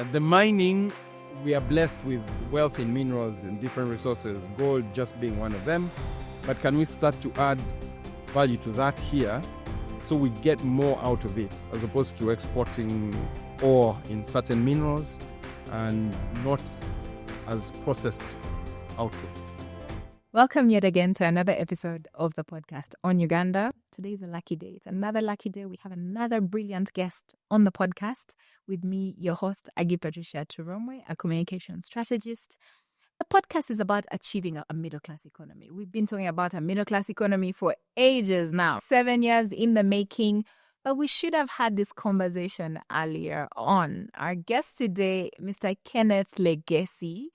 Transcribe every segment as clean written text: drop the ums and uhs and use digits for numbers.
The mining, we are blessed with wealth in minerals and different resources, gold just being one of them. But can we start to add value to that here so we get more out of it, as opposed to exporting ore in certain minerals and not as processed output? Welcome yet again to another episode of the podcast on Uganda. Today is a lucky day. It's another lucky day. We have another brilliant guest on the podcast with me, your host, Agi Patricia Turomwe, a communication strategist. The podcast is about achieving a middle-class economy. We've been talking about a middle-class economy for ages now, 7 years in the making, but we should have had this conversation earlier on. Our guest today, Mr. Kenneth Legesi,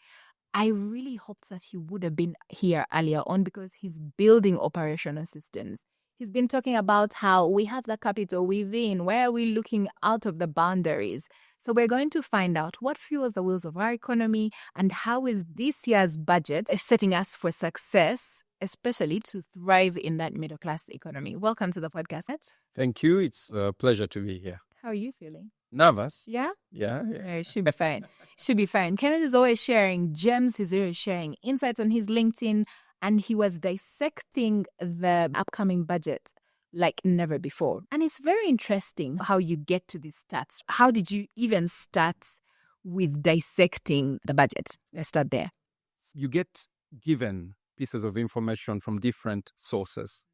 I really hoped that he would have been here earlier on because he's building operational systems. He's been talking about how we have the capital within, where are we looking out of the boundaries. So we're going to find out what fuels the wheels of our economy and how is this year's budget setting us for success, especially to thrive in that middle-class economy. Welcome to the podcast. Thank you. It's a pleasure to be here. How are you feeling? Nervous? Yeah? Yeah. It should be fine. Should be fine. Kenneth is always sharing gems. He's always sharing insights on his LinkedIn. And he was dissecting the upcoming budget like never before. And it's very interesting how you get to these stats. How did you even start with dissecting the budget? Let's start there. You get given pieces of information from different sources.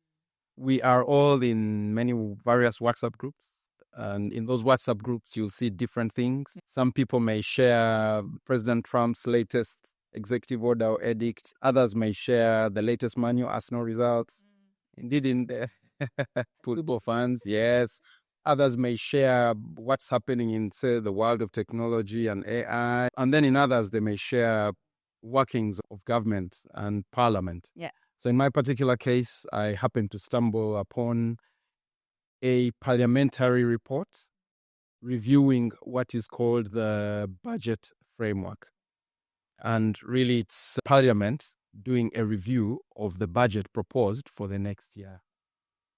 We are all in many various WhatsApp groups. And in those WhatsApp groups, you'll see different things. Some people may share President Trump's latest executive order or edict. Others may share the latest manual Arsenal results. Indeed, in the football fans, yes. Others may share what's happening in, say, the world of technology and AI. And then in others, they may share workings of government and parliament. Yeah. So in my particular case, I happened to stumble upon a parliamentary report reviewing what is called the budget framework. And really, it's Parliament doing a review of the budget proposed for the next year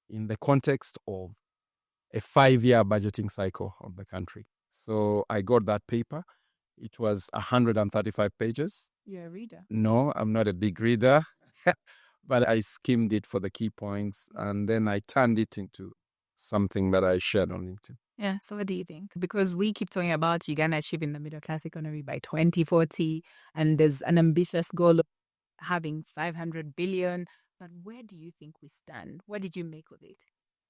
in the context of a 5-year budgeting cycle of the country. So I got that paper. It was 135 pages. You're a reader. No, I'm not a big reader, but I skimmed it for the key points and then I turned it into something that I shared on LinkedIn. Yeah, so what do you think? Because we keep talking about Uganda achieving the middle-class economy by 2040, and there's an ambitious goal of having 500 billion. But where do you think we stand? What did you make of it?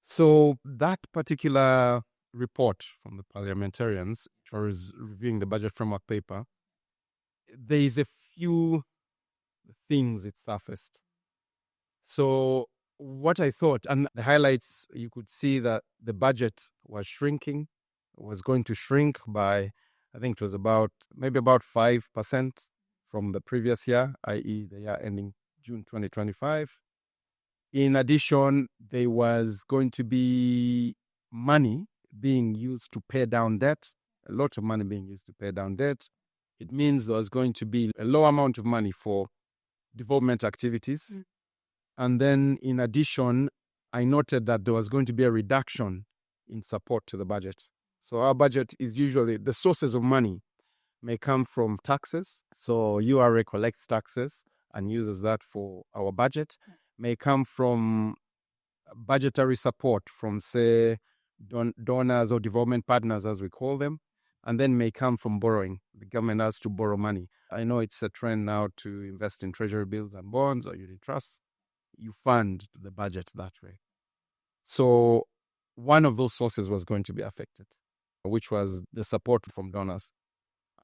So that particular report from the parliamentarians, which was reviewing the budget framework paper, there is a few things it surfaced. So what I thought, and the highlights, you could see that the budget was shrinking, was going to shrink by, I think it was maybe about 5% from the previous year, i.e. the year ending June 2025. In addition, there was going to be money being used to pay down debt, a lot of money being used to pay down debt. It means there was going to be a low amount of money for development activities. And then, in addition, I noted that there was going to be a reduction in support to the budget. So our budget is usually, the sources of money may come from taxes. So URA collects taxes and uses that for our budget. May come from budgetary support from, say, donors or development partners, as we call them. And then may come from borrowing. The government has to borrow money. I know it's a trend now to invest in treasury bills and bonds or unit trusts. You fund the budget that way. So one of those sources was going to be affected, which was the support from donors.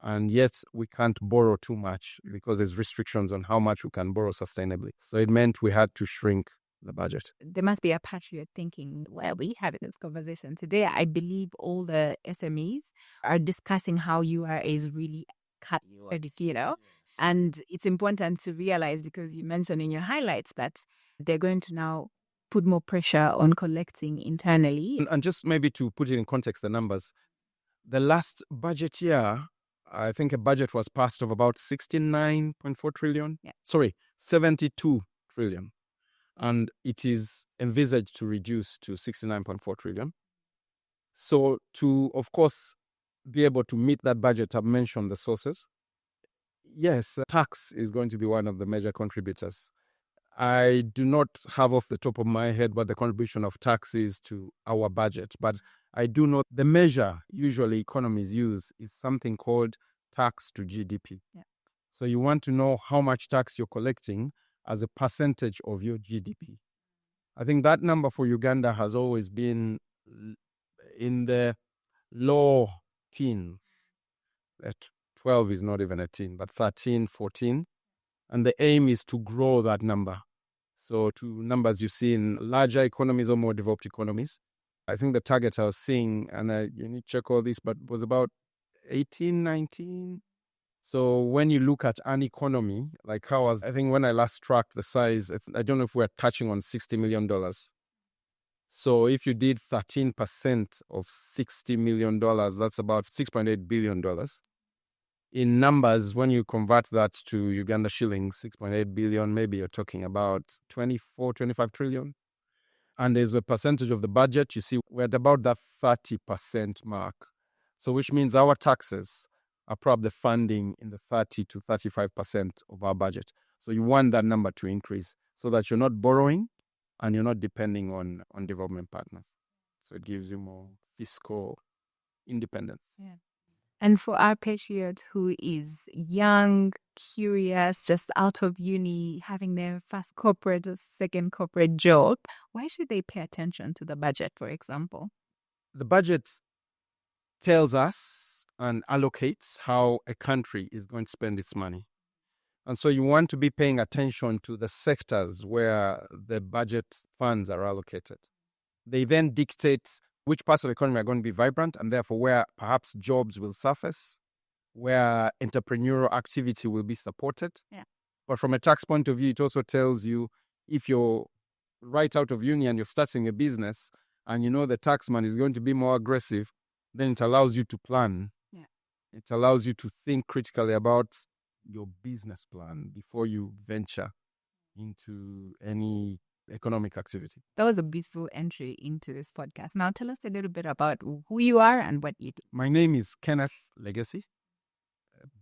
And yet we can't borrow too much because there's restrictions on how much we can borrow sustainably. So it meant we had to shrink the budget. There must be a patriot thinking, well, we having this conversation today. I believe all the SMEs are discussing how URA is really cut credit, and it's important to realize, because you mentioned in your highlights that they're going to now put more pressure on collecting internally. And just maybe to put it in context, the numbers, the last budget year, I think a budget was passed of about 69.4 trillion. Yeah. 72 trillion. And it is envisaged to reduce to 69.4 trillion. So to, of course, be able to meet that budget, I've mentioned the sources. Yes, tax is going to be one of the major contributors. I do not have off the top of my head what the contribution of tax is to our budget, but I do know the measure usually economies use is something called tax to GDP. Yeah. So you want to know how much tax you're collecting as a percentage of your GDP. I think that number for Uganda has always been in the low teens. 12 is not even a teen, but 13, 14. And the aim is to grow that number. So to numbers you see in larger economies or more developed economies. I think the target I was seeing, and you need to check all this, but was about 18, 19. So when you look at an economy, like I think when I last tracked the size, I don't know if we're touching on $60 million. So if you did 13% of $60 million, that's about $6.8 billion. In numbers, when you convert that to Uganda shillings, 6.8 billion, maybe you're talking about 24, 25 trillion. And there's a percentage of the budget, you see, we're at about that 30% mark. So which means our taxes are probably funding in the 30 to 35% of our budget. So you want that number to increase so that you're not borrowing and you're not depending on development partners. So it gives you more fiscal independence. Yeah. And for our patriot who is young, curious, just out of uni, having their first corporate or second corporate job, why should they pay attention to the budget, for example? The budget tells us and allocates how a country is going to spend its money. And so you want to be paying attention to the sectors where the budget funds are allocated. They then dictate which parts of the economy are going to be vibrant and therefore where perhaps jobs will surface, where entrepreneurial activity will be supported. Yeah. But from a tax point of view, it also tells you if you're right out of uni and you're starting a business and you know the taxman is going to be more aggressive, then it allows you to plan. Yeah. It allows you to think critically about your business plan before you venture into any economic activity. That was a beautiful entry into this podcast. Now tell us a little bit about who you are and what you do. My name is Kenneth Legesi,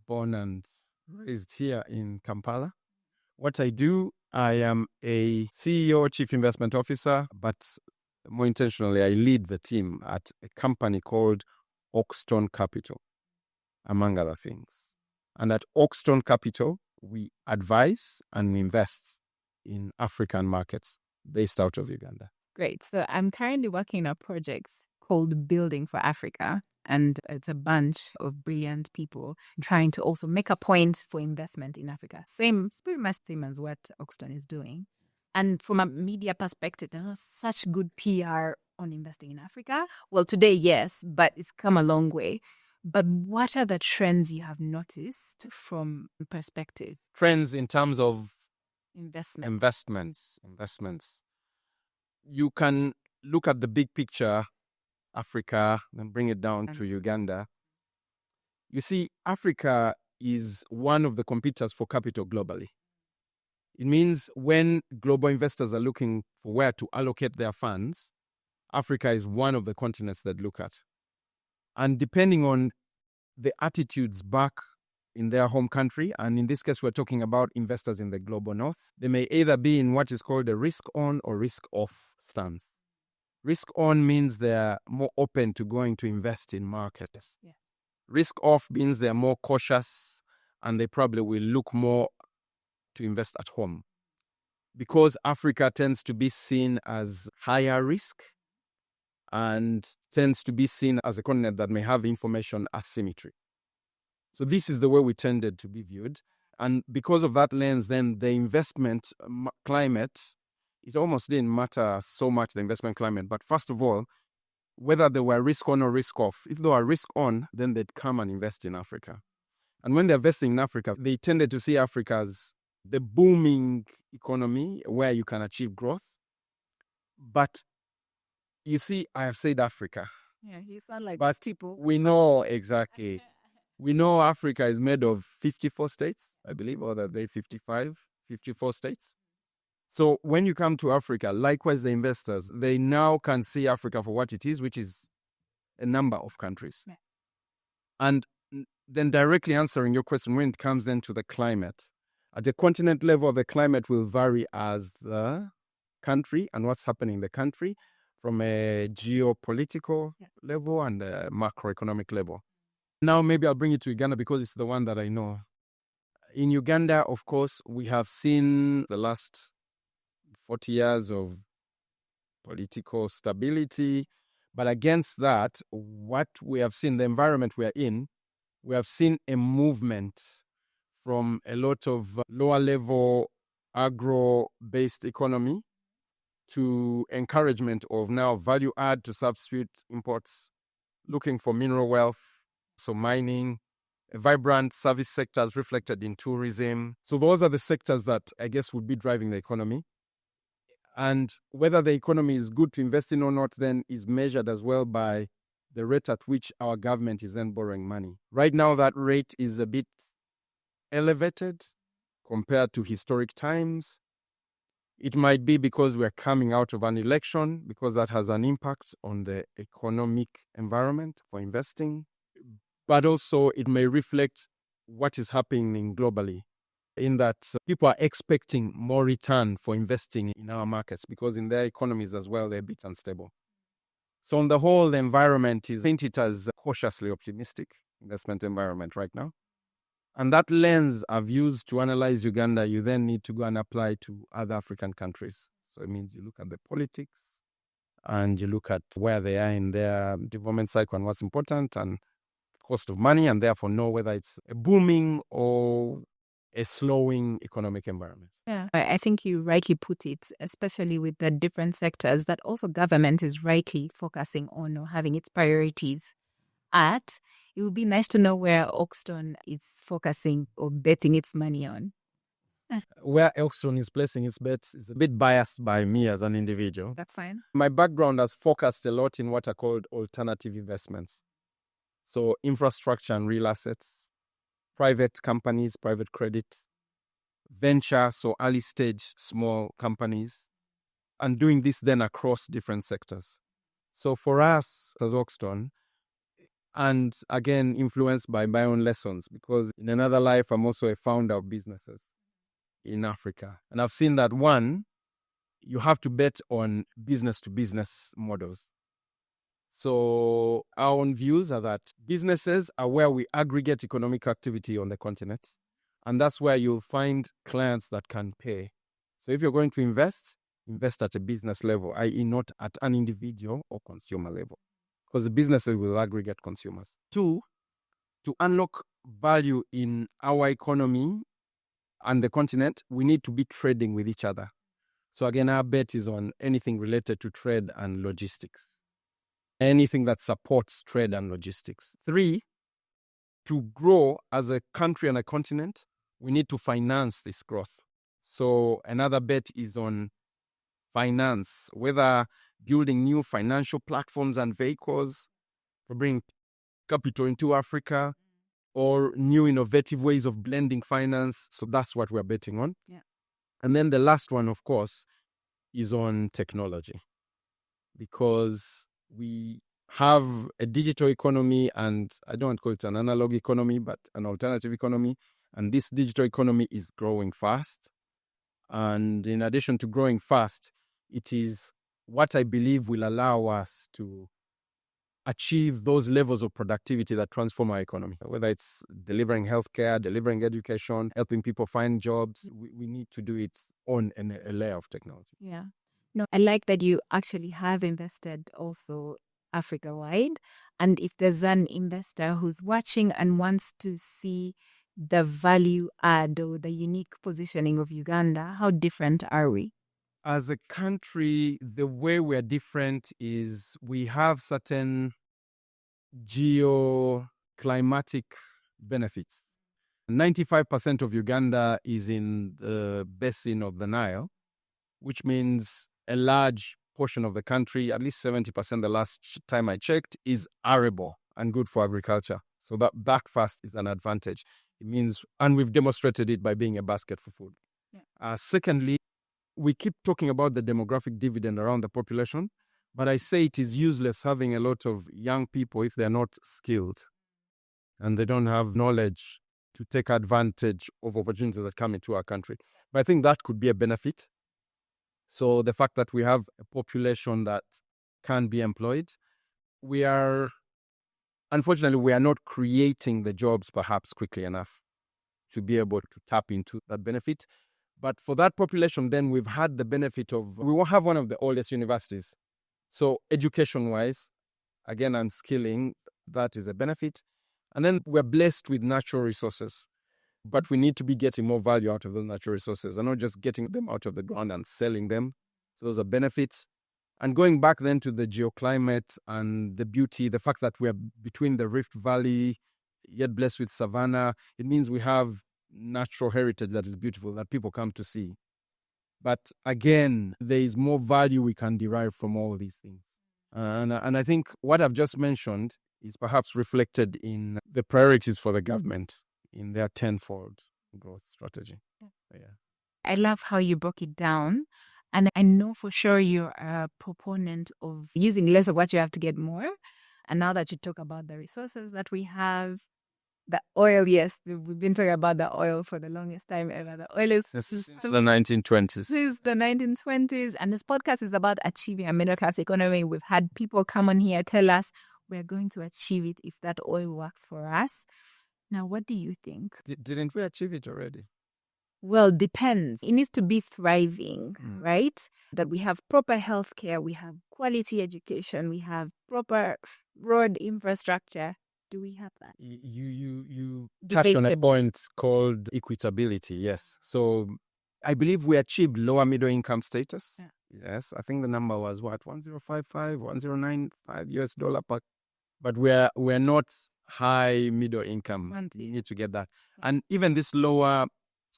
born and raised here in Kampala. What I do, I am a CEO, Chief Investment Officer, but more intentionally, I lead the team at a company called Oakton Capital, among other things. And at Oakton Capital, we advise and we invest in African markets based out of Uganda. Great. So I'm currently working on a project called Building for Africa. And it's a bunch of brilliant people trying to also make a point for investment in Africa. It's pretty much same as what Oakton is doing. And from a media perspective, there's such good PR on investing in Africa. Well, today, yes, but it's come a long way. But what are the trends you have noticed from perspective? Trends in terms of investments. You can look at the big picture, Africa, then bring it down to Uganda. You see, Africa is one of the competitors for capital globally. It means when global investors are looking for where to allocate their funds, Africa is one of the continents that look at. And depending on the attitudes back in their home country, and in this case, we're talking about investors in the global north, they may either be in what is called a risk-on or risk-off stance. Risk-on means they're more open to going to invest in markets. Yes. Risk-off means they're more cautious and they probably will look more to invest at home. Because Africa tends to be seen as higher risk and tends to be seen as a continent that may have information asymmetry. So this is the way we tended to be viewed. And because of that lens, then the investment climate, it almost didn't matter so much, the investment climate. But first of all, whether they were risk on or risk off, if they were risk on, then they'd come and invest in Africa. And when they're investing in Africa, they tended to see Africa as the booming economy where you can achieve growth. But you see, I have said Africa. Yeah, you sound like but people. We know exactly. We know Africa is made of 54 states, I believe, or that they 54 states. So when you come to Africa, likewise the investors, they now can see Africa for what it is, which is a number of countries. Yeah. And then directly answering your question, when it comes then to the climate, at the continent level, the climate will vary as the country and what's happening in the country from a geopolitical level and a macroeconomic level. Now, maybe I'll bring it to Uganda because it's the one that I know. In Uganda, of course, we have seen the last 40 years of political stability. But against that, what we have seen, the environment we are in, we have seen a movement from a lot of lower level agro-based economy to encouragement of now value add to substitute imports, looking for mineral wealth, so mining, a vibrant service sectors reflected in tourism. So those are the sectors that I guess would be driving the economy. And whether the economy is good to invest in or not then is measured as well by the rate at which our government is then borrowing money. Right now, that rate is a bit elevated compared to historic times. It might be because we're coming out of an election, because that has an impact on the economic environment for investing. But also it may reflect what is happening globally, in that people are expecting more return for investing in our markets because in their economies as well, they're a bit unstable. So on the whole, the environment is painted as a cautiously optimistic investment environment right now. And that lens I've used to analyze Uganda, you then need to go and apply to other African countries. So it means you look at the politics and you look at where they are in their development cycle and what's important and cost of money, and therefore know whether it's a booming or a slowing economic environment. Yeah, I think you rightly put it, especially with the different sectors that also government is rightly focusing on or having its priorities at. It would be nice to know where Oakton is focusing or betting its money on. Where Oakton is placing its bets is a bit biased by me as an individual. That's fine. My background has focused a lot in what are called alternative investments. So infrastructure and real assets, private companies, private credit, venture, so early stage small companies, and doing this then across different sectors. So for us as Oakton, and again influenced by my own lessons, because in another life I'm also a founder of businesses in Africa. And I've seen that one, you have to bet on business to business models. So our own views are that businesses are where we aggregate economic activity on the continent. And that's where you'll find clients that can pay. So if you're going to invest at a business level, i.e. not at an individual or consumer level, because the businesses will aggregate consumers. 2, to unlock value in our economy and the continent, we need to be trading with each other. So again, our bet is on anything related to trade and logistics. Anything that supports trade and logistics. 3, to grow as a country and a continent, we need to finance this growth. So another bet is on finance, whether building new financial platforms and vehicles to bring capital into Africa or new innovative ways of blending finance. So that's what we're betting on. Yeah. And then the last one, of course, is on technology, because we have a digital economy, and I don't want to call it an analog economy, but an alternative economy. And this digital economy is growing fast. And in addition to growing fast, it is what I believe will allow us to achieve those levels of productivity that transform our economy. Whether it's delivering healthcare, delivering education, helping people find jobs, we need to do it on a layer of technology. Yeah. No, I like that you actually have invested also Africa-wide. And if there's an investor who's watching and wants to see the value add or the unique positioning of Uganda, how different are we? As a country, the way we're different is we have certain geoclimatic benefits. 95% of Uganda is in the basin of the Nile, which means a large portion of the country, at least 70% the last time I checked, is arable and good for agriculture. So that fast is an advantage. It means, and we've demonstrated it by being a basket for food. Yeah. Secondly, we keep talking about the demographic dividend around the population, but I say it is useless having a lot of young people if they're not skilled. and they don't have knowledge to take advantage of opportunities that come into our country. But I think that could be a benefit. So the fact that we have a population that can be employed, unfortunately, we are not creating the jobs perhaps quickly enough to be able to tap into that benefit. But for that population, then we've had the benefit of, we will have one of the oldest universities. So education-wise, again, and skilling, that is a benefit. And then we're blessed with natural resources, but we need to be getting more value out of those natural resources and not just getting them out of the ground and selling them. So those are benefits. And going back then to the geoclimate and the beauty, the fact that we are between the Rift Valley, yet blessed with savanna, it means we have natural heritage that is beautiful, that people come to see. But again, there is more value we can derive from all these things. And I think what I've just mentioned is perhaps reflected in the priorities for the government in their tenfold growth strategy. Yeah. I love how you broke it down. And I know for sure you're a proponent of using less of what you have to get more. And now that you talk about the resources that we have, the oil, yes, we've been talking about the oil for the longest time ever. The oil is since the 1920s. Since the 1920s. And this podcast is about achieving a middle class economy. We've had people come on here tell us we're going to achieve it if that oil works for us. Now, what do you think? Didn't we achieve it already? Well, depends. It needs to be thriving, right? That we have proper healthcare, we have quality education, we have proper road infrastructure. Do we have that? You touched on a point called equitability, yes. So I believe we achieved lower middle income status. Yeah. Yes, I think the number was what, 1055, 1095 US dollar per, but we're not high middle income. You need to get that. Yeah. And even this lower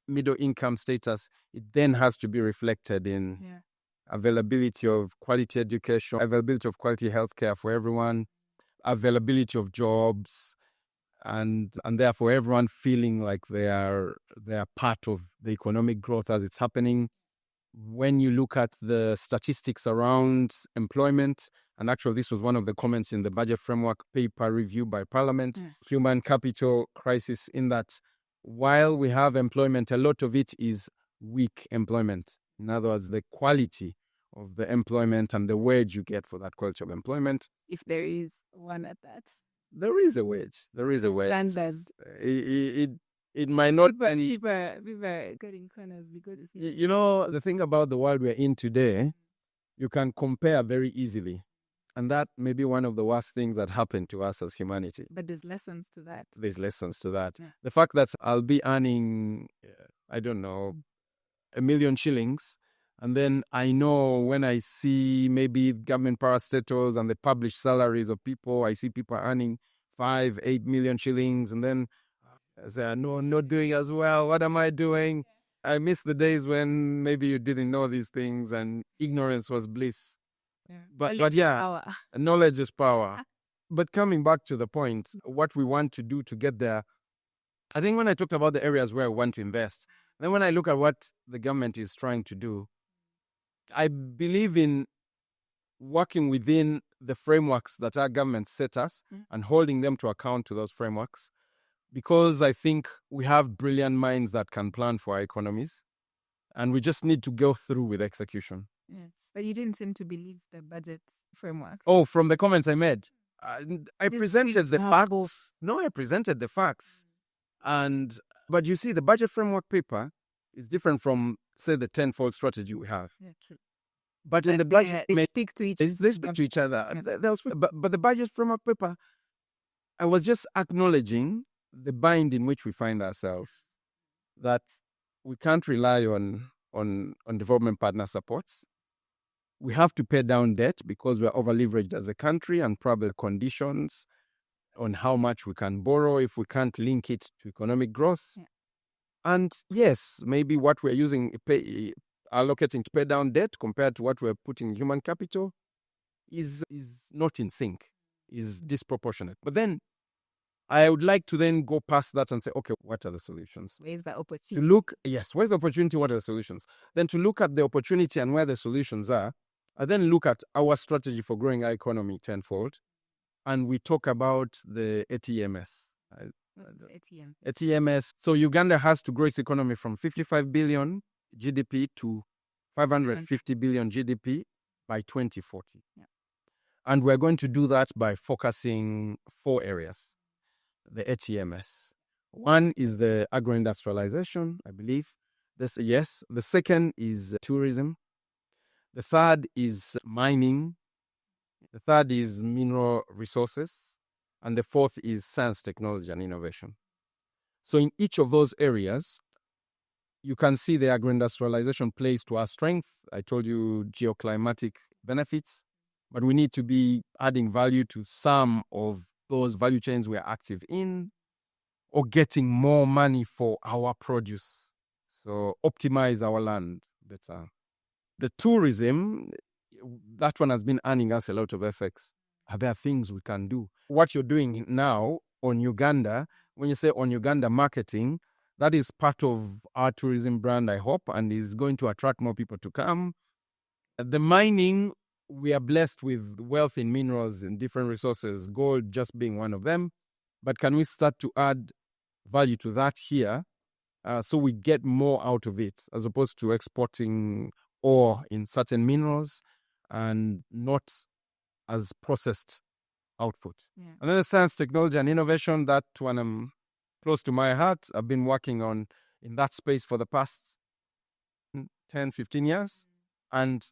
middle income status, it then has to be reflected in availability of quality education, availability of quality healthcare for everyone, availability of jobs, and therefore everyone feeling like they are part of the economic growth as it's happening. When you look at the statistics around employment, and actually this was one of the comments in the budget framework paper review by Parliament, human capital crisis, in that while we have employment, a lot of it is weak employment. In other words, the quality of the employment and the wage you get for that quality of employment. If there is one at that. There is a wage. There is a wage. Standard. It might not be. People are cutting corners because you know, the thing about the world we're in today, you can compare very easily. And that may be one of the worst things that happened to us as humanity. But there's lessons to that. There's lessons to that. Yeah. The fact that I'll be earning, I don't know, 1 million shillings, and then I know when I see maybe government parastatals and the published salaries of people, I see people earning 5, 8 million shillings, and then I say, no, I'm not doing as well. What am I doing? I miss the days when maybe you didn't know these things and ignorance was bliss. But yeah, knowledge is power. But coming back to the point, what we want to do to get there, I think when I talked about the areas where I want to invest, then when I look at what the government is trying to do, I believe in working within the frameworks that our government set us and holding them to account to those frameworks, because I think we have brilliant minds that can plan for our economies, and we just need to go through with execution. Yeah. But you didn't seem to believe the budget framework. Oh, from the comments I made, I presented the facts. No, I presented the facts. But you see, the budget framework paper is different from, say, the tenfold strategy we have. Yeah, true. But in the budget, they speak to each other. They speak to each other. Yeah. But the budget framework paper, I was just acknowledging the bind in which we find ourselves, that we can't rely on development partner supports. We have to pay down debt because we're over-leveraged as a country, and probably conditions on how much we can borrow if we can't link it to economic growth. Yeah. And yes, maybe what we're allocating to pay down debt compared to what we're putting in human capital is not in sync, is disproportionate. But then I would like to then go past that and say, okay, what are the solutions? Where's the opportunity? Where's the opportunity? What are the solutions? Then to look at the opportunity and where the solutions are, I then look at our strategy for growing our economy tenfold, and we talk about the ATMS. ATM. ATMS. So Uganda has to grow its economy from 55 billion GDP to 550 billion GDP by 2040. Yeah. And we're going to do that by focusing 4 areas. The ATMS. One is the agro-industrialization, I believe. Yes. The second is tourism. The third is mining. The third is mineral resources. And the fourth is science, technology, and innovation. So in each of those areas, you can see the agro-industrialization plays to our strength. I told you geoclimatic benefits, but we need to be adding value to some of those value chains we are active in, or getting more money for our produce. So optimize our land better. The tourism, that one has been earning us a lot of FX. Are there things we can do? What you're doing now on Uganda, when you say on Uganda marketing, that is part of our tourism brand, I hope, and is going to attract more people to come. The mining, we are blessed with wealth in minerals and different resources, gold just being one of them. But can we start to add value to that here so we get more out of it, as opposed to exporting ore in certain minerals and not as processed output? Yeah. And then the science, technology, and innovation, that one close to my heart. I've been working on in that space for the past 10, 15 years. And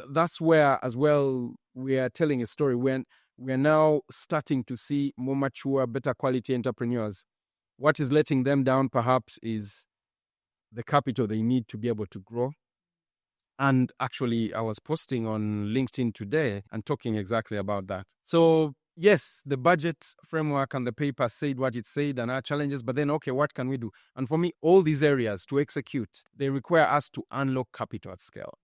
that's where, as well, we are telling a story when we are now starting to see more mature, better quality entrepreneurs. What is letting them down, perhaps, is the capital they need to be able to grow. And actually, I was posting on LinkedIn today and talking exactly about that. So yes, the budget framework and the paper said what it said and our challenges, but then, okay, what can we do? And for me, all these areas to execute, they require us to unlock capital at scale.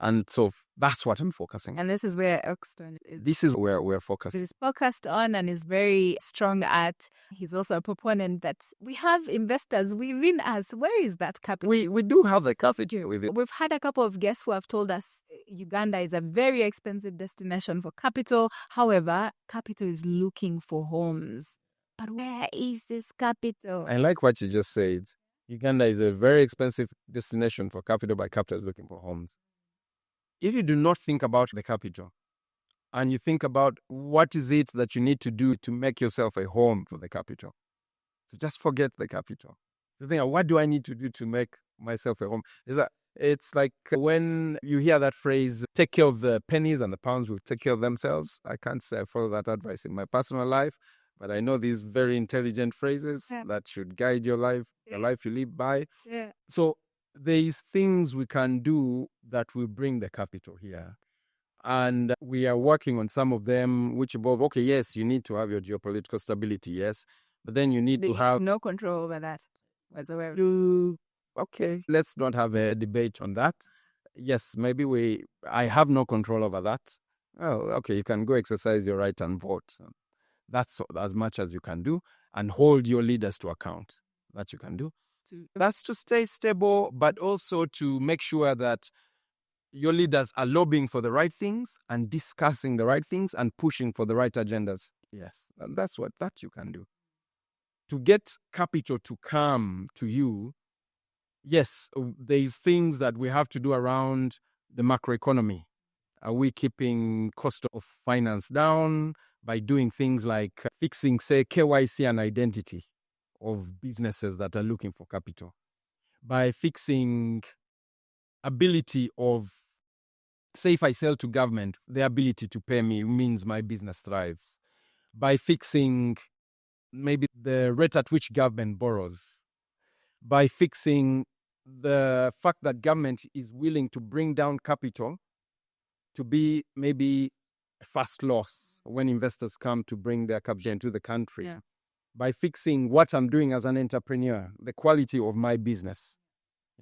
And so that's what I'm focusing on. And this is where Oakton is. This is where we're focused. He's focused on and is very strong at. He's also a proponent that we have investors within us. Where is that capital? We do have the capital with it. We've had a couple of guests who have told us Uganda is a very expensive destination for capital. However, capital is looking for homes. But where is this capital? I like what you just said. Uganda is a very expensive destination for capital, but capital is looking for homes. If you do not think about the capital and you think about what is it that you need to do to make yourself a home for the capital, so just forget the capital. Just think, what do I need to do to make myself a home? It's like when you hear that phrase, take care of the pennies and the pounds will take care of themselves. I can't say I follow that advice in my personal life, but I know these very intelligent phrases that should guide your life, the life you live by. Yeah. So there's things we can do that will bring the capital here. And we are working on some of them, which involve, okay, yes, you need to have your geopolitical stability, yes, but then you need to have no control over that whatsoever. Okay, let's not have a debate on that. Yes, maybe I have no control over that. Well, okay, you can go exercise your right and vote. That's as much as you can do, and hold your leaders to account. That you can do. That's to stay stable, but also to make sure that your leaders are lobbying for the right things and discussing the right things and pushing for the right agendas. Yes, and that's what you can do. To get capital to come to you, yes, there's things that we have to do around the macroeconomy. Are we keeping cost of finance down by doing things like fixing, say, KYC and identity of businesses that are looking for capital? By fixing ability of, say, if I sell to government, the ability to pay me means my business thrives. By fixing maybe the rate at which government borrows. By fixing the fact that government is willing to bring down capital to be maybe a fast loss when investors come to bring their capital into the country. Yeah. By fixing what I'm doing as an entrepreneur, the quality of my business.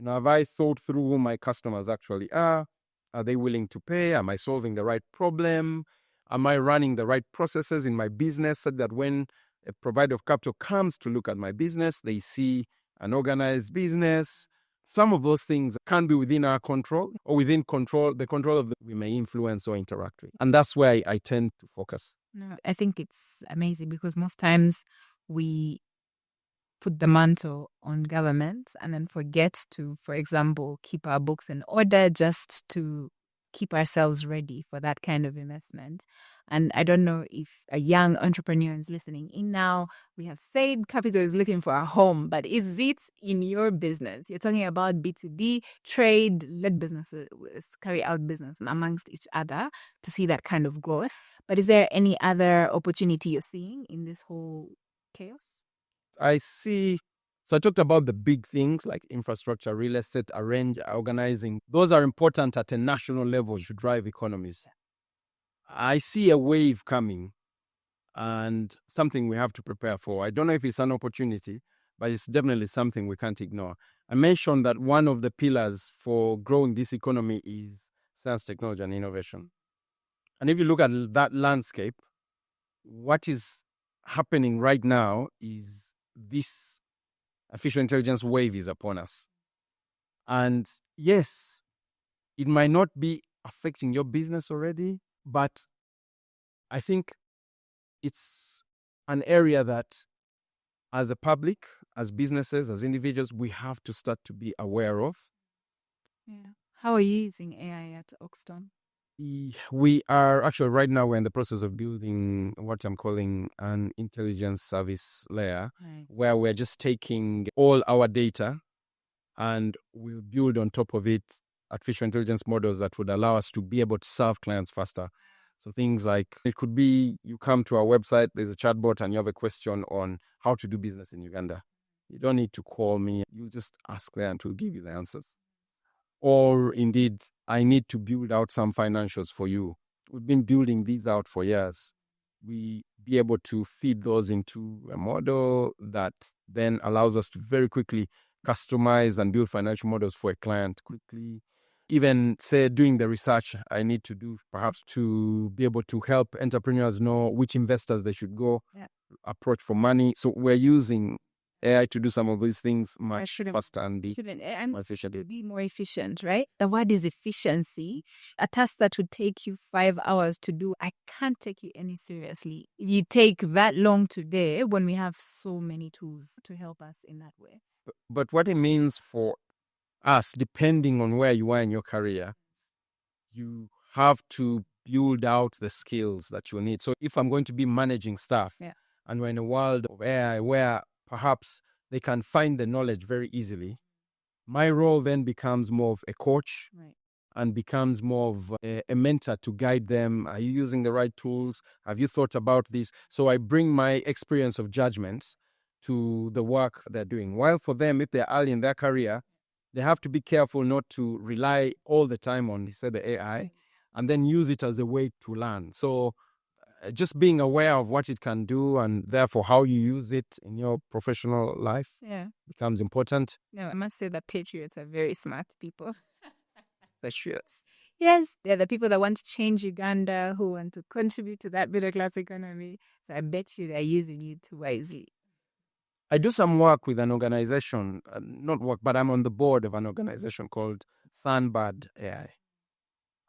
Have I thought through who my customers actually are? Are they willing to pay? Am I solving the right problem? Am I running the right processes in my business so that when a provider of capital comes to look at my business, they see an organized business? Some of those things can be within our control or within the control of we may influence or interact with. And that's where I tend to focus. No, I think it's amazing because most times we put the mantle on government and then forget to, for example, keep our books in order just to keep ourselves ready for that kind of investment. And I don't know if a young entrepreneur is listening in now. We have said capital is looking for a home, but is it in your business? You're talking about B2B, trade, let businesses carry out business amongst each other to see that kind of growth. But is there any other opportunity you're seeing in this whole chaos? I see. So I talked about the big things like infrastructure, real estate, organizing. Those are important at a national level to drive economies. I see a wave coming and something we have to prepare for. I don't know if it's an opportunity, but it's definitely something we can't ignore. I mentioned that one of the pillars for growing this economy is science, technology, and innovation. And if you look at that landscape, what is happening right now is this artificial intelligence wave is upon us. And yes, it might not be affecting your business already, but I think it's an area that as a public, as businesses, as individuals, we have to start to be aware of. Yeah. How are you using AI at Oakton? We are actually right now, we're in the process of building what I'm calling an intelligence service layer, where we're just taking all our data and we'll build on top of it artificial intelligence models that would allow us to be able to serve clients faster. So things like, it could be you come to our website, there's a chatbot and you have a question on how to do business in Uganda. You don't need to call me. You just ask there and we'll give you the answers. Or indeed, I need to build out some financials for you. We've been building these out for years. We be able to feed those into a model that then allows us to very quickly customize and build financial models for a client quickly. Even say doing the research I need to do perhaps to be able to help entrepreneurs know which investors they should go approach for money. So we're using AI to do some of these things much faster and be more efficient. Be more efficient, right? The word is efficiency. A task that would take you 5 hours to do, I can't take you any seriously. If you take that long today when we have so many tools to help us in that way. But what it means for us, depending on where you are in your career, you have to build out the skills that you need. So if I'm going to be managing staff and we're in a world of AI where perhaps they can find the knowledge very easily, my role then becomes more of a coach and becomes more of a mentor to guide them. Are you using the right tools? Have you thought about this? So I bring my experience of judgment to the work they're doing. While for them, if they're early in their career, they have to be careful not to rely all the time on, say, the AI and then use it as a way to learn. So just being aware of what it can do and therefore how you use it in your professional life becomes important. No, I must say that patriots are very smart people. Patriots. Yes, they're the people that want to change Uganda, who want to contribute to that middle class economy. So I bet you they're using it wisely. I do some work with an organization, not work, but I'm on the board of an organization called Sunbird AI.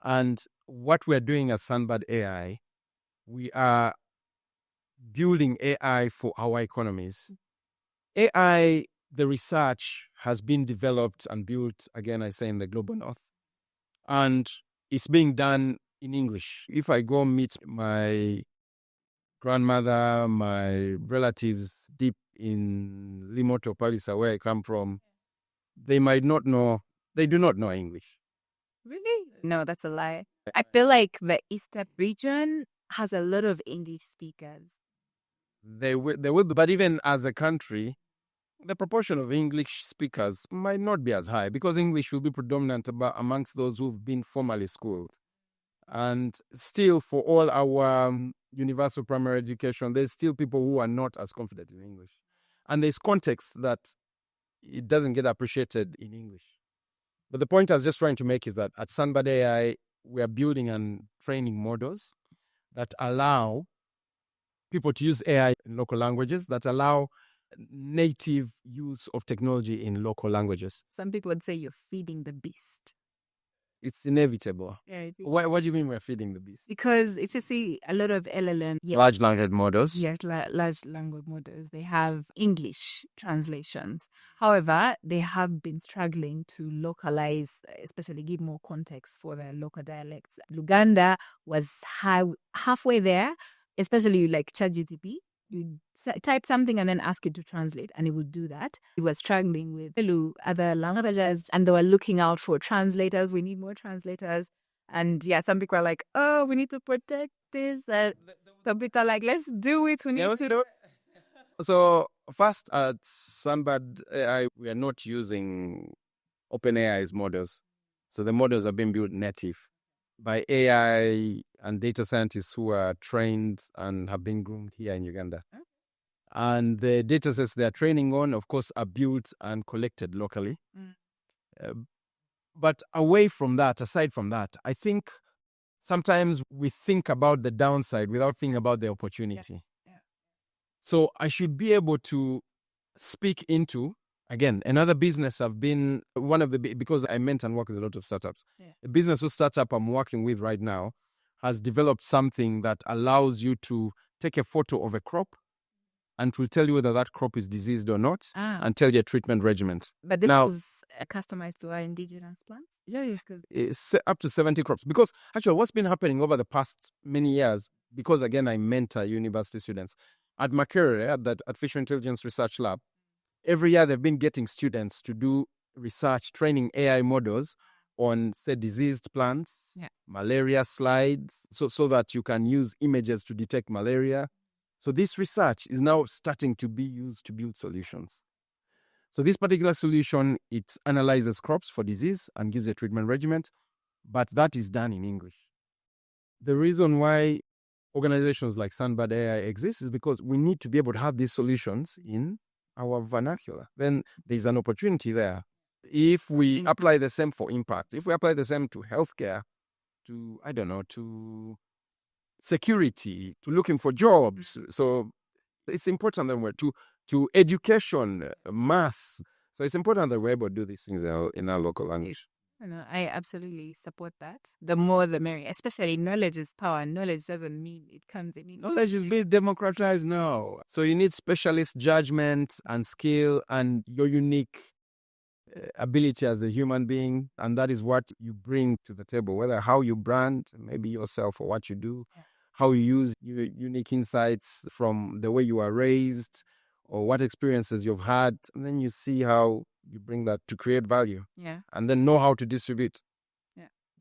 And what we're doing at Sunbird AI, we are building AI for our economies. AI, the research has been developed and built, again, I say in the global north, and it's being done in English. If I go meet my grandmother, my relatives deep in Limoto, Palisa, where I come from, they might not know, they do not know English. Really? No, that's a lie. I feel like the Eastern region has a lot of English speakers. They will, but even as a country, the proportion of English speakers might not be as high because English will be predominant amongst those who've been formally schooled. And still, for all our universal primary education, there's still people who are not as confident in English. And there's context that it doesn't get appreciated in English. But the point I was just trying to make is that at Sunbird AI, we are building and training models that allow people to use AI in local languages, that allow native use of technology in local languages. Some people would say you're feeding the beast. It's inevitable. Yeah, it is. What do you mean we're feeding the beast? Because it's a lot of LLM. Large language models. Yes, large language models. They have English translations. However, they have been struggling to localize, especially give more context for their local dialects. Uganda was halfway there, especially like ChatGPT. You type something and then ask it to translate, and it will do that. It was struggling with other languages, and they were looking out for translators. We need more translators. And yeah, some people are like, oh, we need to protect this. Some people are like, let's do it. We need to do it. So first at Sunbird AI, we are not using OpenAI's models. So the models are being built native by AI and data scientists who are trained and have been groomed here in Uganda. Okay. And the data sets they are training on, of course, are built and collected locally. But away from that, aside from that, I think sometimes we think about the downside without thinking about the opportunity. Yeah. So I should be able to speak into, again, another business I've been, because I mentor and work with a lot of startups. Yeah. A business or startup I'm working with right now has developed something that allows you to take a photo of a crop and it will tell you whether that crop is diseased or not and tell you a treatment regimen. But this was customized to our indigenous plants? Yeah. It's up to 70 crops. Because actually what's been happening over the past many years, because again, I mentor university students, at Makerere, at that Artificial Intelligence Research Lab, every year they've been getting students to do research, training AI models on, say, diseased plants, malaria slides, so that you can use images to detect malaria. So this research is now starting to be used to build solutions. So this particular solution, it analyzes crops for disease and gives a treatment regimen, but that is done in English. The reason why organizations like Sunbird AI exist is because we need to be able to have these solutions in our vernacular. Then there's an opportunity there. If we apply the same for impact, if we apply the same to healthcare, to security, to looking for jobs. So it's important that we're to education, mass. So it's important that we're able to do these things in our local language. I absolutely support that. The more the merrier. Especially knowledge is power. Knowledge doesn't mean it comes in. Knowledge is being democratized now. So you need specialist judgment and skill and your unique ability as a human being, and that is what you bring to the table, whether how you brand, maybe yourself or what you do, how you use your unique insights from the way you are raised or what experiences you've had, and then you see how you bring that to create value. And then know how to distribute.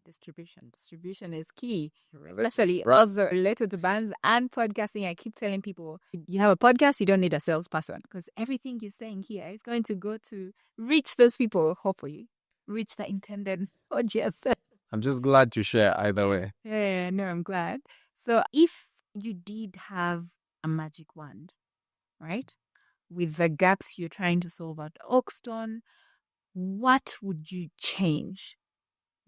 Distribution is key, especially also related to bands and podcasting. I keep telling people, you have a podcast, you don't need a salesperson, because everything you're saying here is going to go to reach those people, hopefully reach the intended audience. I'm just glad to share either way. I'm glad. So if you did have a magic wand, right, with the gaps you're trying to solve at Oakton, what would you change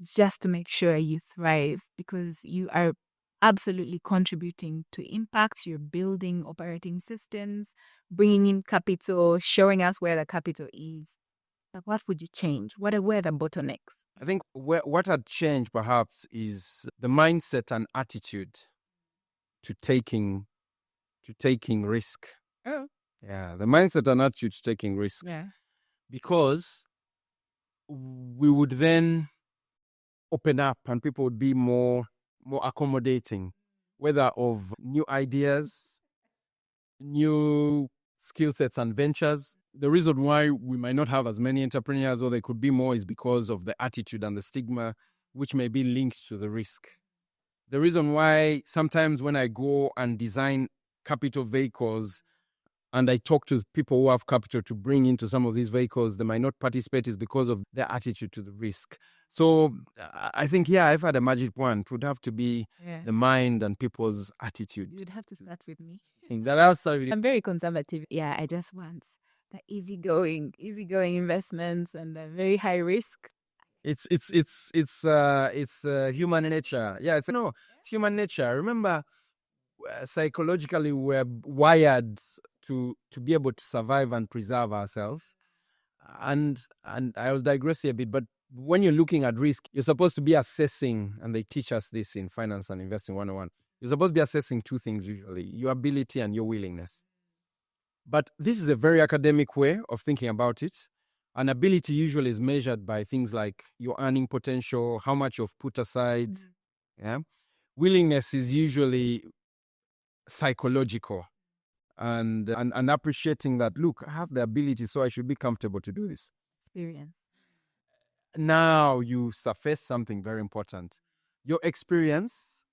just to make sure you thrive? Because you are absolutely contributing to impact. You're building operating systems, bringing in capital, showing us where the capital is. But what would you change? What were the bottlenecks? I think what had changed perhaps is the mindset and attitude to taking risk. Oh. Yeah, the mindset and attitude to taking risk. Yeah. Because we would then open up and people would be more accommodating, whether of new ideas, new skill sets and ventures. The reason why we might not have as many entrepreneurs or there could be more is because of the attitude and the stigma, which may be linked to the risk. The reason why sometimes when I go and design capital vehicles and I talk to people who have capital to bring into some of these vehicles, they might not participate is because of their attitude to the risk. So I think, I've had a magic wand. It would have to be the mind and people's attitude. You'd have to start with me. I'm very conservative. Yeah, I just want the easygoing investments and the very high risk. It's human nature. Yeah, it's human nature. Remember, psychologically, we're wired to be able to survive and preserve ourselves. And I'll digress here a bit, but when you're looking at risk, you're supposed to be assessing, and they teach us this in Finance and Investing 101. You're supposed to be assessing two things usually, your ability and your willingness. But this is a very academic way of thinking about it. An ability usually is measured by things like your earning potential, how much you've put aside. Yeah. Willingness is usually psychological and appreciating that, look, I have the ability, so I should be comfortable to do this. Experience. Now you surface something very important. Your experience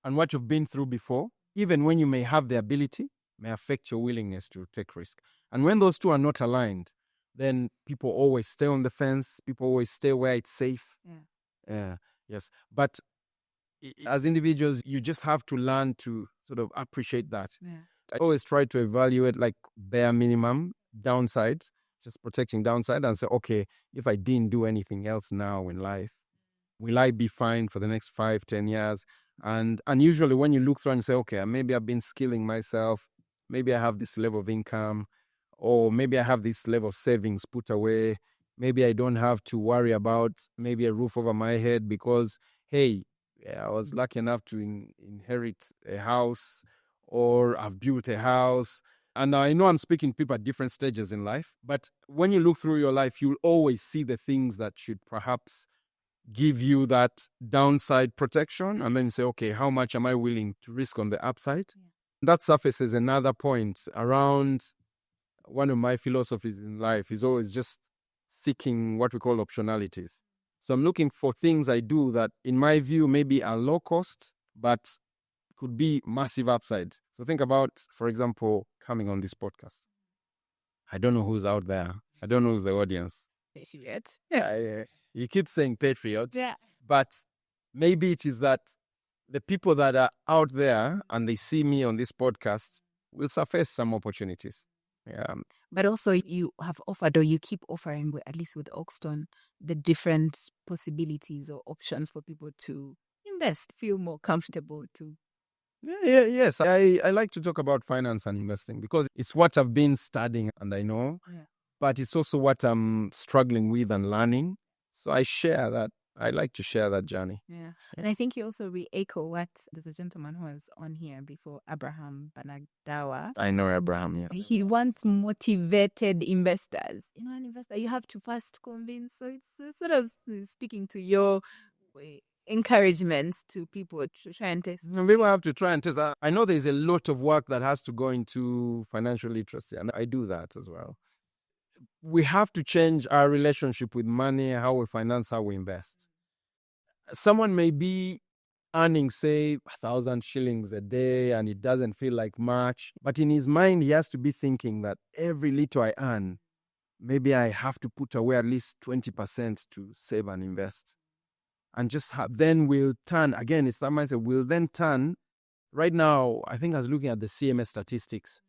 and what you've been through before, even when you may have the ability, may affect your willingness to take risk. And when those two are not aligned, then people always stay on the fence. People always stay where it's safe. Yes. But as individuals, you just have to learn to sort of appreciate that. I always try to evaluate like bare minimum downside, just protecting downside, and say, okay, if I didn't do anything else now in life, will I be fine for the next 5-10 years? And usually when you look through and say, okay, maybe I've been skilling myself, maybe I have this level of income, or maybe I have this level of savings put away, maybe I don't have to worry about maybe a roof over my head because, hey, I was lucky enough to inherit a house, or I've built a house. And I know I'm speaking to people at different stages in life, but when you look through your life, you'll always see the things that should perhaps give you that downside protection. And then you say, okay, how much am I willing to risk on the upside? That surfaces another point around one of my philosophies in life is always just seeking what we call optionalities. So I'm looking for things I do that, in my view, maybe are low cost, but could be massive upside. So think about, for example, coming on this podcast. I don't know who's out there. I don't know who's the audience. Patriots. Yeah. You keep saying patriots. Yeah. But maybe it is that the people that are out there and they see me on this podcast will surface some opportunities. Yeah. But also you have offered, or you keep offering, at least with Oakton, the different possibilities or options for people to invest, feel more comfortable to. Yes. I like to talk about finance and investing because it's what I've been studying and I know, but it's also what I'm struggling with and learning. So I share that. I like to share that journey. Yeah. And I think you also re-echo what there's a gentleman who was on here before, Abraham Banagdawa. I know Abraham, yeah. He wants motivated investors. You know, an investor, you have to first convince. So it's sort of speaking to your encouragement to people to try and test. People have to try and test. I know there's a lot of work that has to go into financial literacy, and I do that as well. We have to change our relationship with money, how we finance, how we invest. Someone may be earning, say, 1,000 shillings a day, and it doesn't feel like much. But in his mind, he has to be thinking that every little I earn, maybe I have to put away at least 20% to save and invest. And just then we'll turn, again, it's that mindset, we'll then turn. Right now, I think I was looking at the CMS statistics,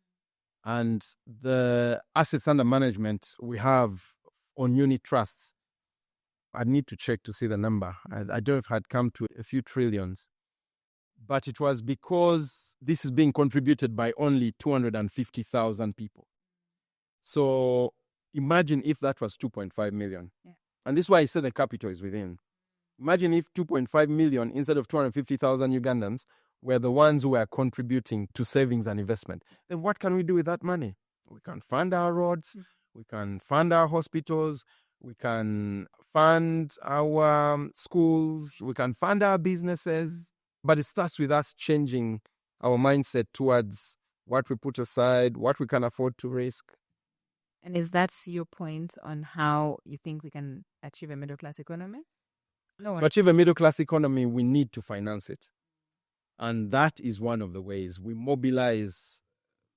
and the assets under management we have on unit trusts, I need to check to see the number. I don't know if it had come to a few trillions. But it was because this is being contributed by only 250,000 people. So imagine if that was 2.5 million. Yeah. And this is why I said the capital is within. Imagine if 2.5 million instead of 250,000 Ugandans were the ones who were contributing to savings and investment. Then what can we do with that money? We can fund our roads. We can fund our hospitals. We can fund our schools. We can fund our businesses. But it starts with us changing our mindset towards what we put aside, what we can afford to risk. And is that your point on how you think we can achieve a middle-class economy? No. To achieve a middle-class economy, we need to finance it. And that is one of the ways we mobilize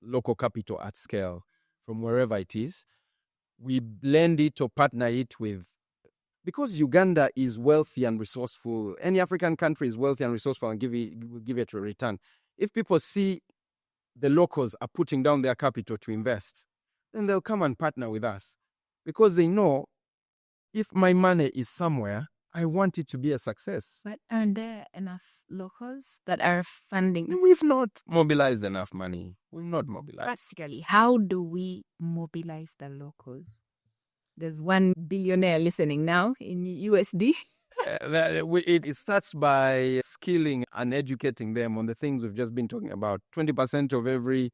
local capital at scale from wherever it is. We blend it or partner it with, because Uganda is wealthy and resourceful. Any African country is wealthy and resourceful and will give it a return. If people see the locals are putting down their capital to invest, then they'll come and partner with us because they know if my money is somewhere, I want it to be a success. But aren't there enough locals that are funding? We've not mobilized enough money. We've not mobilized. Practically, how do we mobilize the locals? there's one billionaire listening now in USD. It starts by skilling and educating them on the things we've just been talking about. 20% of every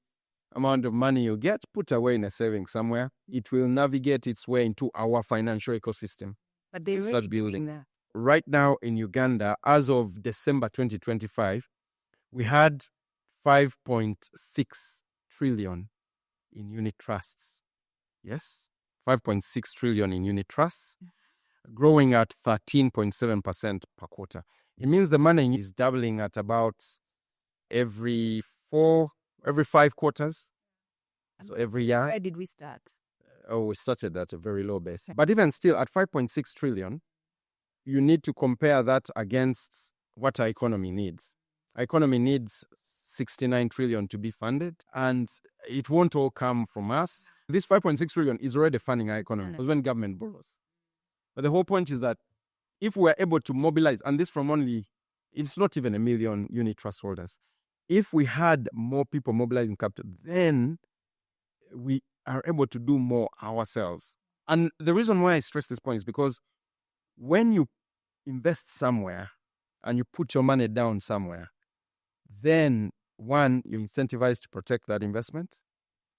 amount of money you get, put away in a saving somewhere. It will navigate its way into our financial ecosystem. But they're Start already building. doing that. Right now in Uganda, as of December 2025, we had 5.6 trillion in unit trusts. Yes, 5.6 trillion in unit trusts, growing at 13.7% per quarter. It means the money is doubling at about every 5 quarters. So every year. Where did we start? We started at a very low base. But even still, at 5.6 trillion, you need to compare that against what our economy needs. Our economy needs 69 trillion to be funded, and it won't all come from us. This 5.6 trillion is already funding our economy because when government borrows. But the whole point is that if we're able to mobilize, and this from only, it's not even 1 million unit trust holders. If we had more people mobilizing capital, then we are able to do more ourselves. And the reason why I stress this point is because when you invest somewhere and you put your money down somewhere, then one, you're incentivized to protect that investment,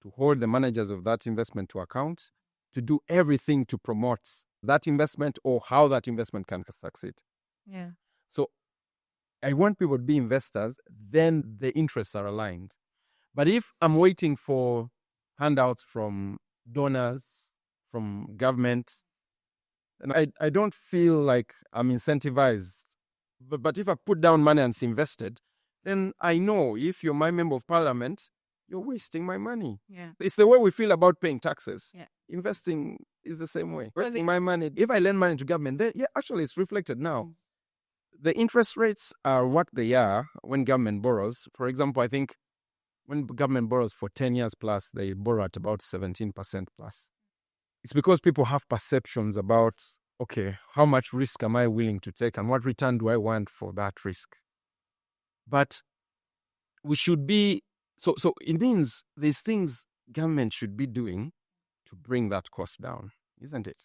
to hold the managers of that investment to account, to do everything to promote that investment or how that investment can succeed. Yeah. So I want people to be investors, then the interests are aligned. But if I'm waiting for handouts from donors, from government, and I don't feel like I'm incentivized. But if I put down money and it's invested, then I know if you're my member of parliament, you're wasting my money. Yeah. It's the way we feel about paying taxes. Yeah. Investing is the same way. Wasting my money. If I lend money to government, then actually it's reflected now. The interest rates are what they are when government borrows. For example, I think when government borrows for 10 years plus, they borrow at about 17% plus. It's because people have perceptions about, okay, how much risk am I willing to take and what return do I want for that risk? But we should be, so it means there's things government should be doing to bring that cost down, isn't it?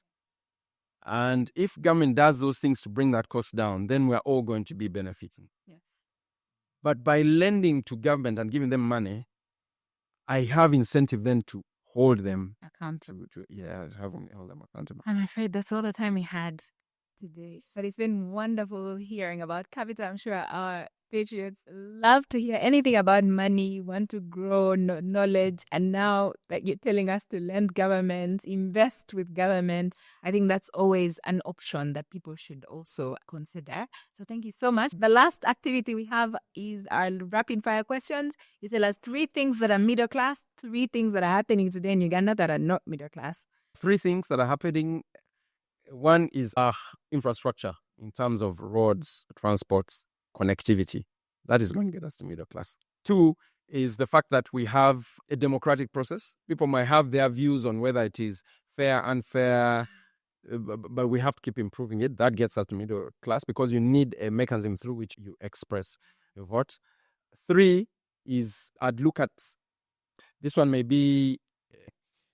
And if government does those things to bring that cost down, then we're all going to be benefiting. Yes. But by lending to government and giving them money, I have incentive then to hold them accountable. Hold them accountable. I'm afraid that's all the time we had today. But it's been wonderful hearing about capital. I'm sure our patriots love to hear anything about money, want to grow knowledge. And now that you're telling us to lend government, invest with government, I think that's always an option that people should also consider. So thank you so much. The last activity we have is our rapid fire questions. You tell us 3 things that are middle class, 3 things that are happening today in Uganda that are not middle class. 3 things that are happening. One is infrastructure in terms of roads, transports, connectivity. That is going to get us to middle class. 2 is the fact that we have a democratic process. People might have their views on whether it is fair, unfair, but we have to keep improving it. That gets us to middle class because you need a mechanism through which you express your vote. 3 is, I'd look at, this one may be,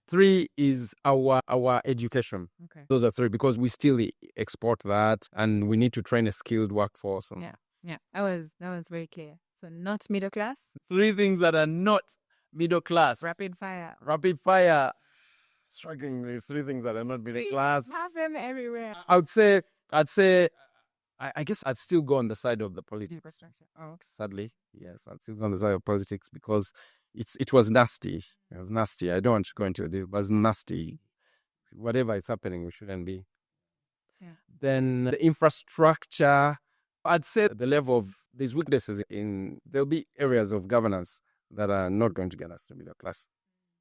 3 is our education. Okay. Those are 3 because we still export that and we need to train a skilled workforce. Yeah, that was very clear. So not middle class. 3 things that are not middle class. Rapid fire. Struggling with 3 things that are not middle class. Have them everywhere. I'd say, I guess I'd still go on the side of the politics. Infrastructure. Oh, okay. Sadly, yes, I'd still go on the side of politics because it was nasty. It was nasty. I don't want to go into it. It was nasty. Whatever is happening, we shouldn't be. Yeah. Then the infrastructure, I'd say the level of these weaknesses there'll be areas of governance that are not going to get us to middle class,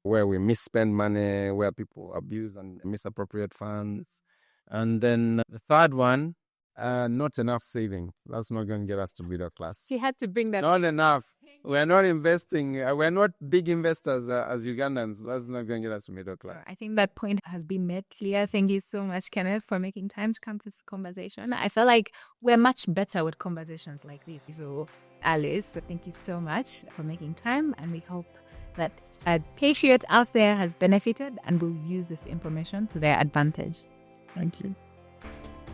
where we misspend money, where people abuse and misappropriate funds. And then the third one, not enough saving. That's not going to get us to middle class. She had to bring that. Not enough. We're not investing. We're not big investors as Ugandans. That's not going to get us to middle class. I think that point has been made clear. Thank you so much, Kenneth, for making time to come to this conversation. I feel like we're much better with conversations like this. So, Alice, thank you so much for making time, and we hope that a patriot out there has benefited and will use this information to their advantage. Thank you.